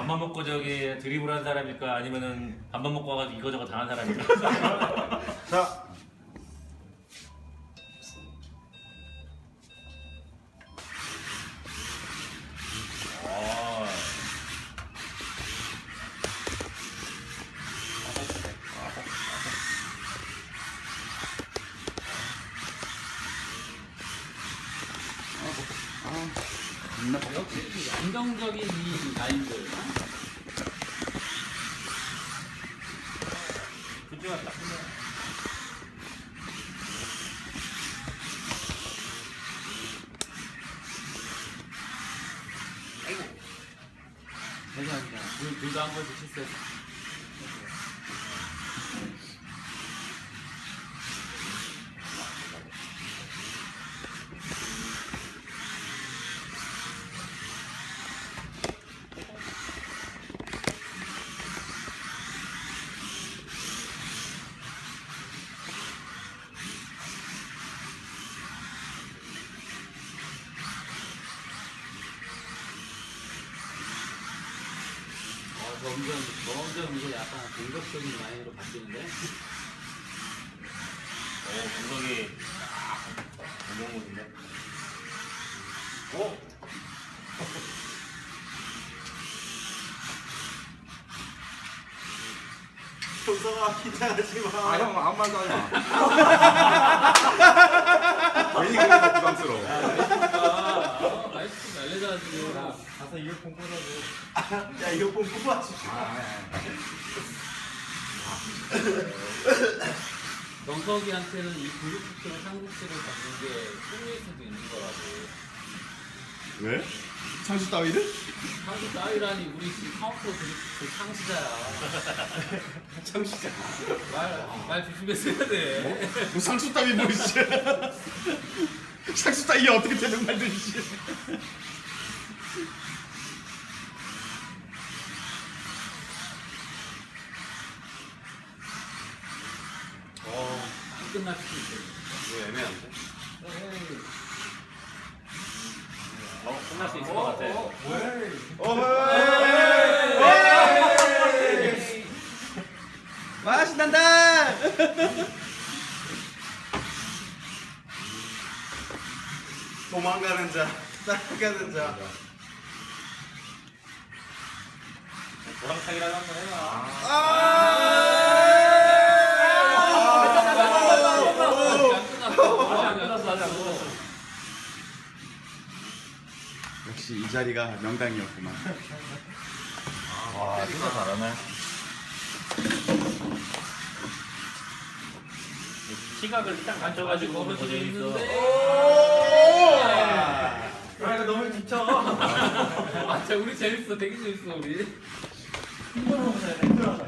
밥만 먹고 저기 드리블한 사람일까 아니면은 밥만 먹고 와가지고 이거저거 당한 사람일까? 자. 역시 안정적인 이 라인들. 훌륭하다. 아이고. 괜찮아. 둘다 한 번씩 실수했어. 점점 이거 약간 공격적인 라인으로 바뀌는데? 공격이 공격물인데. 오. 효성아 긴장하지 마. 아, 형 아무 말도 하지 마. 괜히 그래서 부담스러워. 라이트 날려가지고. 가서 이어폰 꽂아줘. 야 이어폰 꽂아줘. 정석이한테는 이 블루투스로 삼국지를 잡는 게 꿈일 수도 있는 거라고. 왜? 창수 따위를? 상수 따위라니 우리 지금 카운터 그 창시자야. 창수자. 말 조심해서 해야 돼. 뭐 상수 따위 뭐 있지? 상수 따위가 어떻게 되는 말들이지? 안 끝날 수도 있어. 이거 애매한데? 끝날 수 있을 것 같아. 맛이 난다. 도망가는 자, 따라가는 자. 보람차기라도 한번 해봐. 안 끝났어. 역시 이 자리가 명당이었구만. 와, 진짜 잘하네. 시각을 딱 맞춰가지고 벌어지고 고정이 있어. 있는데. 아 이거 너무 지쳐. 아, 진짜 우리 재밌어. 되게 재밌어 우리. 힘들어 보자, 힘들어.